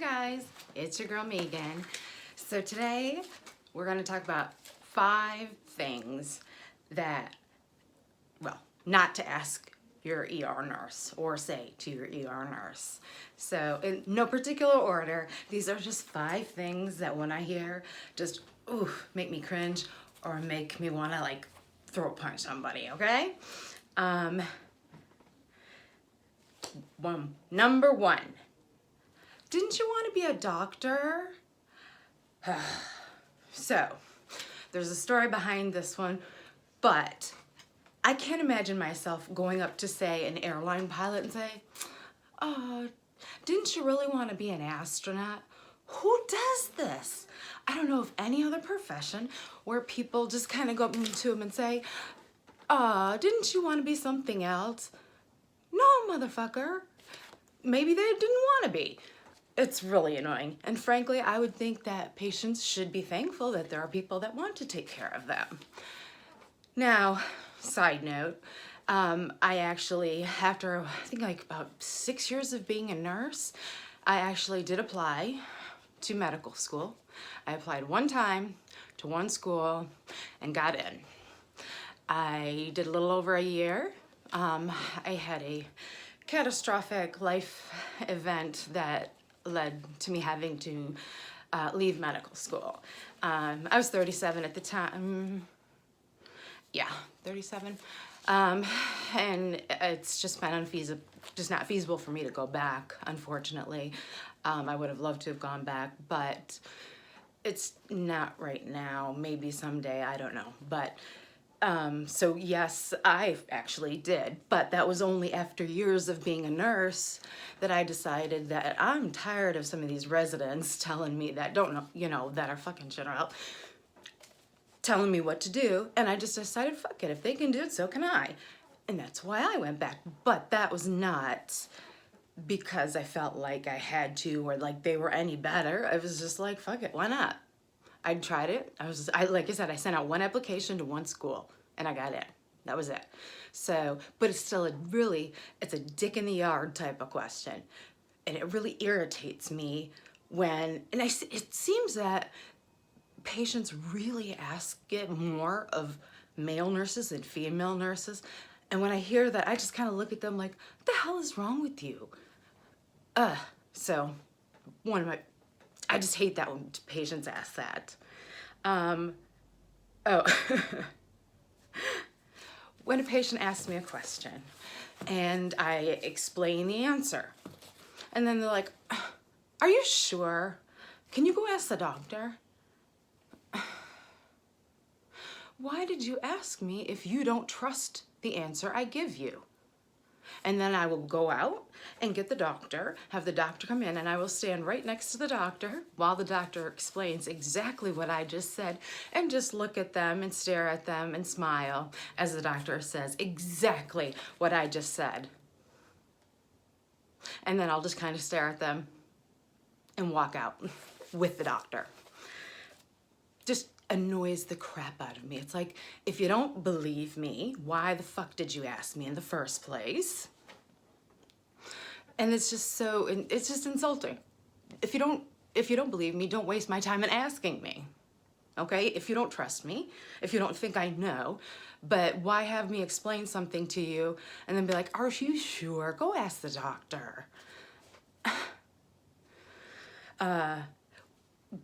guys, it's your girl Megan. So today we're going to talk about 5 things that, well, not to ask your ER nurse or say to your ER nurse. So in no particular order, these are just 5 things that when I hear just make me cringe or make me want to like throat punch somebody, okay? Number 1. Didn't you want to be a doctor? So, there's a story behind this one, but I can't imagine myself going up to, say, an airline pilot and say, oh, didn't you really want to be an astronaut? Who does this? I don't know of any other profession where people just kind of go up to them and say, didn't you want to be something else? No, motherfucker. Maybe they didn't want to be. It's really annoying. And frankly, I would think that patients should be thankful that there are people that want to take care of them. Now, side note, I actually, after I think like about 6 years of being a nurse, I actually did apply to medical school. I applied one time to one school and got in. I did a little over a year. I had a catastrophic life event that led to me having to leave medical school. I was 37 at the time. Yeah, 37. And it's just been not feasible for me to go back, unfortunately. I would have loved to have gone back, but it's not right now. Maybe someday, I don't know. But so yes, I actually did, but that was only after years of being a nurse that I decided that I'm tired of some of these residents telling me that don't know, that are fucking shit out, telling me what to do, and I just decided, fuck it, if they can do it, so can I. And that's why I went back, but that was not because I felt like I had to or like they were any better. I was just like, fuck it, why not? I tried it. Like I said, I sent out one application to one school and I got in. That was it. So, but it's still it's a dick in the yard type of question. And it really irritates me it seems that patients really ask it more of male nurses than female nurses. And when I hear that, I just kind of look at them like, what the hell is wrong with you? So I just hate that when patients ask that. When a patient asks me a question and I explain the answer, and then they're like, are you sure? Can you go ask the doctor? Why did you ask me if you don't trust the answer I give you? And then I will go out and get the doctor, have the doctor come in, and I will stand right next to the doctor while the doctor explains exactly what I just said, and just look at them and stare at them and smile as the doctor says exactly what I just said. And then I'll just kind of stare at them and walk out with the doctor. Just annoys the crap out of me. It's like, if you don't believe me, why the fuck did you ask me in the first place? And it's just insulting. If you don't believe me, don't waste my time in asking me. Okay? If you don't trust me, if you don't think I know, but why have me explain something to you and then be like, are you sure? Go ask the doctor.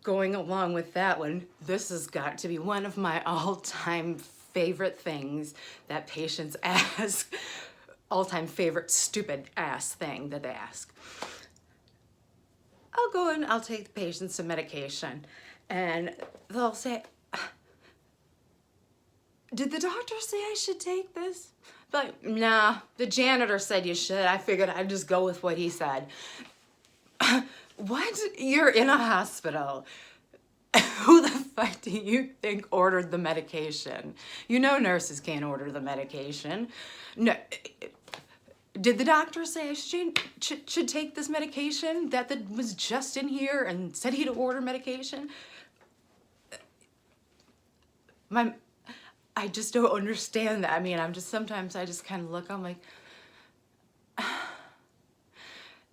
Going along with that one, this has got to be one of my all-time favorite things that patients ask. All-time favorite stupid ass thing that they ask. I'll go and I'll take the patient some medication and they'll say, did the doctor say I should take this? But nah, the janitor said you should. I figured I'd just go with what he said. What? You're in a hospital. Who the fuck do you think ordered the medication? You know nurses can't order the medication. No. Did the doctor say I should take this medication that was just in here and said he'd order medication? I just don't understand that. I mean, sometimes I just kind of look, I'm like,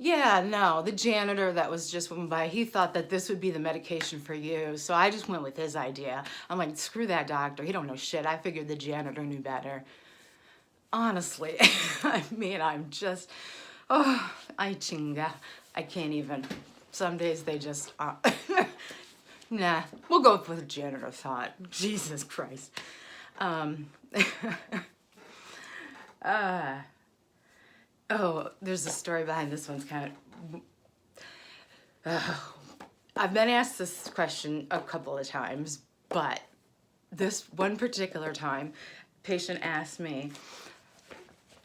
Yeah, no, the janitor that was just went by, he thought that this would be the medication for you. So I just went with his idea. I'm like, screw that doctor. He don't know shit. I figured the janitor knew better. Honestly, I mean, I'm just, oh, I chinga. I can't even. Some days they just, nah, we'll go with what the janitor thought. Jesus Christ. Um, oh, there's a story behind this one's kind of, I've been asked this question a couple of times, but this one particular time, patient asked me,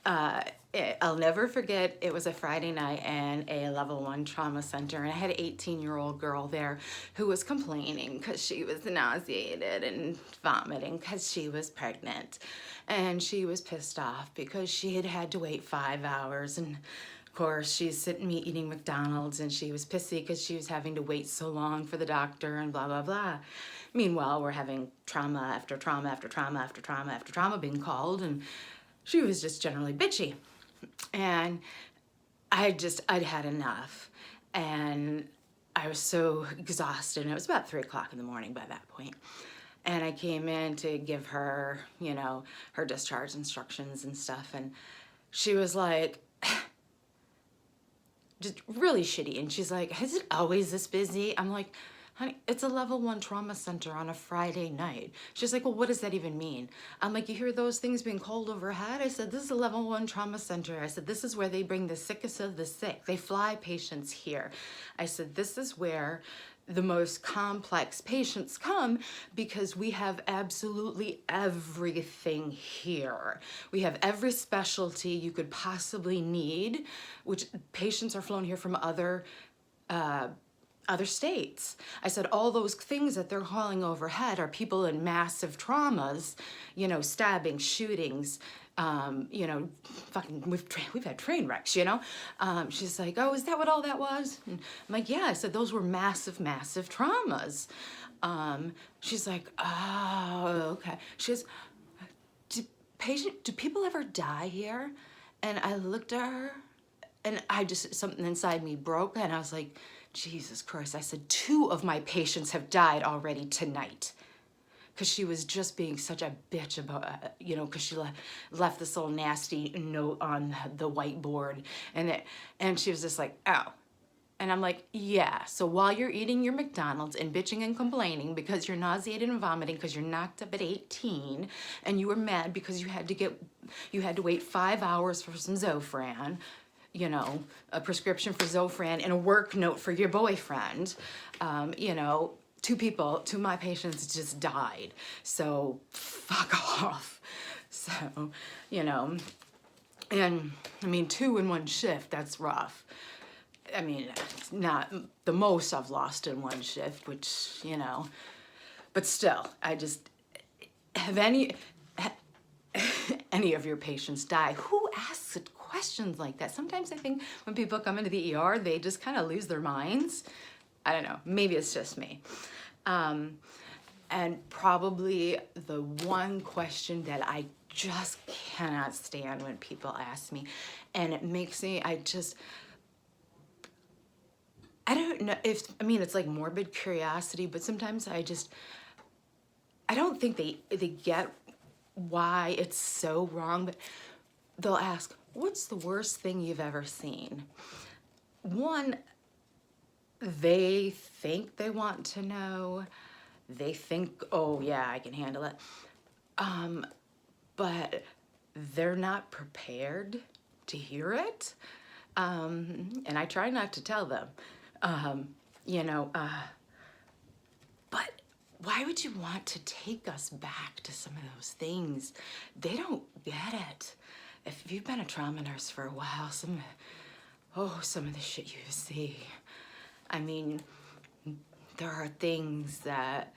I'll never forget, it was a Friday night in a level 1 trauma center, and I had an 18-year-old girl there who was complaining because she was nauseated and vomiting because she was pregnant. And she was pissed off because she had had to wait 5 hours, and of course she's sitting me eating McDonald's, and she was pissy because she was having to wait so long for the doctor and blah, blah, blah. Meanwhile, we're having trauma after trauma after trauma after trauma after trauma being called, and she was just generally bitchy. And I'd had enough, and I was so exhausted, and it was about 3 o'clock in the morning by that point. And I came in to give her, you know, her discharge instructions and stuff, and she was like, just really shitty, and she's like, is it always this busy? I'm like, honey, it's a level 1 trauma center on a Friday night. She's like, well, what does that even mean? I'm like, you hear those things being called overhead? I said, this is a level 1 trauma center. I said, this is where they bring the sickest of the sick. They fly patients here. I said, this is where the most complex patients come because we have absolutely everything here. We have every specialty you could possibly need, which patients are flown here from other states. I said, all those things that they're calling overhead are people in massive traumas, you know, stabbing, shootings, you know, fucking, we've had train wrecks, you know? She's like, oh, is that what all that was? And I'm like, yeah. I said, those were massive, massive traumas. She's like, oh, okay. She goes, do people ever die here? And I looked at her, and something inside me broke, and I was like, Jesus Christ. I said, 2 of my patients have died already tonight. Because she was just being such a bitch about, you know, because she left this little nasty note on the whiteboard. And she was just like, oh. And I'm like, yeah. So while you're eating your McDonald's and bitching and complaining because you're nauseated and vomiting because you're knocked up at 18, and you were mad because you had to wait 5 hours for some Zofran, you know, a prescription for Zofran and a work note for your boyfriend, you know, 2 of my patients just died. So fuck off. So, you know, and I mean, 2 in 1 shift, that's rough. I mean, it's not the most I've lost in 1 shift, which, you know, but still, I just, have any of your patients die? Who asks questions like that? Sometimes I think when people come into the ER, they just kind of lose their minds. I don't know, maybe it's just me. And probably the one question that I just cannot stand when people ask me, and it makes me, I don't know if, I mean, it's like morbid curiosity, but sometimes I don't think they get why it's so wrong, but they'll ask, what's the worst thing you've ever seen? One, they think they want to know. They think, oh yeah, I can handle it. But they're not prepared to hear it. And I try not to tell them, you know, but why would you want to take us back to some of those things? They don't get it. If you've been a trauma nurse for a while, some of the shit you see. I mean, there are things that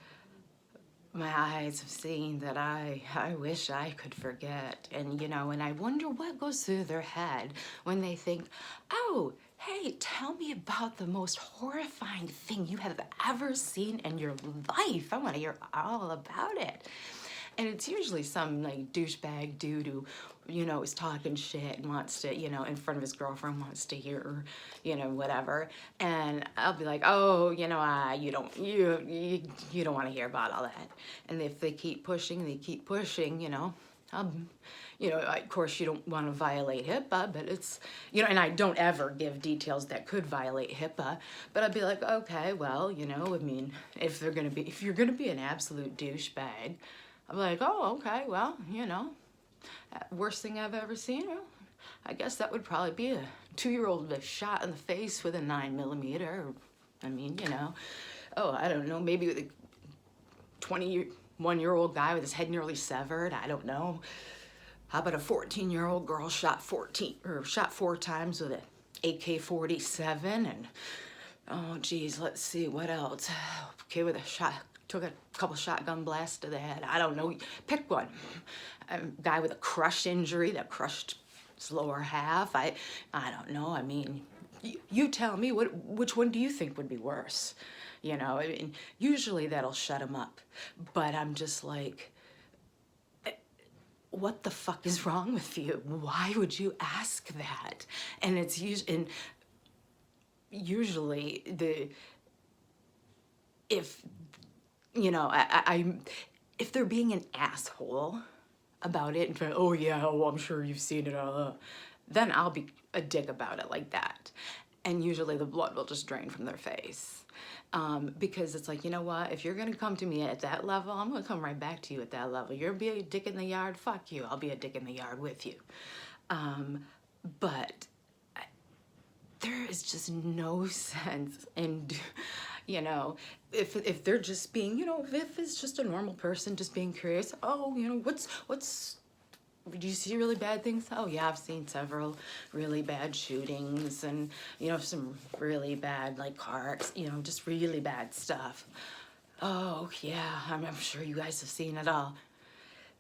my eyes have seen that I wish I could forget. And, you know, and I wonder what goes through their head when they think, oh, hey, tell me about the most horrifying thing you have ever seen in your life. I want to hear all about it. And it's usually some like douchebag dude who, you know, is talking shit and wants to, you know, in front of his girlfriend, wants to hear her, you know, whatever. And I'll be like, oh, you know, you don't want to hear about all that. And if they keep pushing, you know, you know, of course you don't want to violate HIPAA, but it's, you know, and I don't ever give details that could violate HIPAA, but I'd be like, okay, well, you know, I mean, if you're going to be an absolute douchebag, I'm like, oh, okay, well, you know, worst thing I've ever seen, well, I guess that would probably be a 2-year-old with a shot in the face with a 9mm. I mean, you know, oh, I don't know, maybe with a 21-year-old guy with his head nearly severed. I don't know. How about a 14-year-old girl shot 4 times with an AK-47? And oh geez, let's see what else. Okay, with took a couple shotgun blasts to the head. I don't know. Pick one. A guy with a crush injury that crushed his lower half. I don't know. I mean, you tell me, which one do you think would be worse? You know, I mean, usually that'll shut him up. But I'm just like, what the fuck is wrong with you? Why would you ask that? And it's usually if, you know, if they're being an asshole about it and trying, oh yeah, well, I'm sure you've seen it all, then I'll be a dick about it like that. And usually the blood will just drain from their face. Because it's like, you know what, if you're gonna come to me at that level, I'm gonna come right back to you at that level. You're be a dick in the yard, fuck you, I'll be a dick in the yard with you. But there is just no sense in, you know, if they're just being, you know, if it's just a normal person just being curious, oh, you know, what's do you see really bad things? Oh yeah, I've seen several really bad shootings and, you know, some really bad like car, you know, just really bad stuff. Oh yeah, I'm sure you guys have seen it all.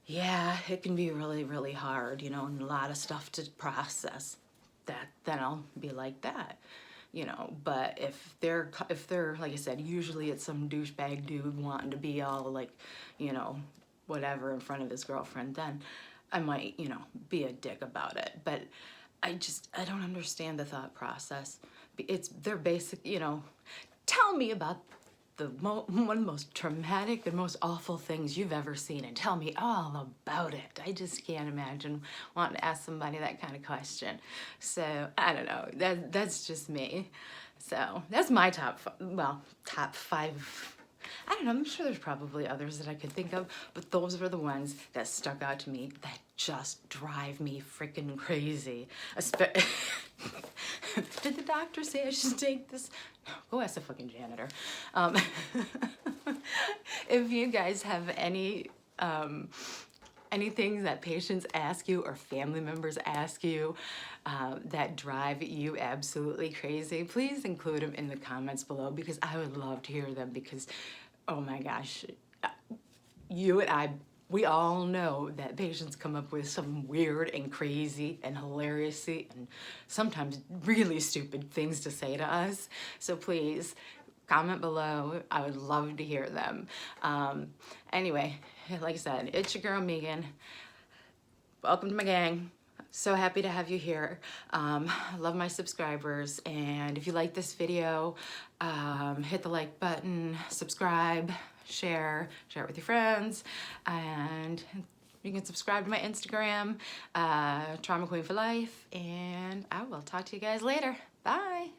Yeah, it can be really, really hard, you know, and a lot of stuff to process. Then I'll be like that, you know. But if they're like I said, usually it's some douchebag dude wanting to be all like, you know, whatever in front of his girlfriend, then I might, you know, be a dick about it. But I don't understand the thought process. They're basic, you know, tell me about the one of the most traumatic and most awful things you've ever seen and tell me all about it. I just can't imagine wanting to ask somebody that kind of question. So I don't know, that's just me. So that's my top 5. I don't know, I'm sure there's probably others that I could think of, but those were the ones that stuck out to me that just drive me freaking crazy. Did the doctor say I should take this? No, go ask the fucking janitor. If you guys have anything that patients ask you or family members ask you that drive you absolutely crazy, please include them in the comments below, because I would love to hear them. Because, oh my gosh, you and I, we all know that patients come up with some weird and crazy and hilarious and sometimes really stupid things to say to us. So please comment below. I would love to hear them. Anyway, like I said, it's your girl Megan. Welcome to my gang. So happy to have you here. I love my subscribers, and if you like this video, hit the like button, subscribe, share it with your friends, and you can subscribe to my Instagram, Trauma Queen for Life, and I will talk to you guys later. Bye.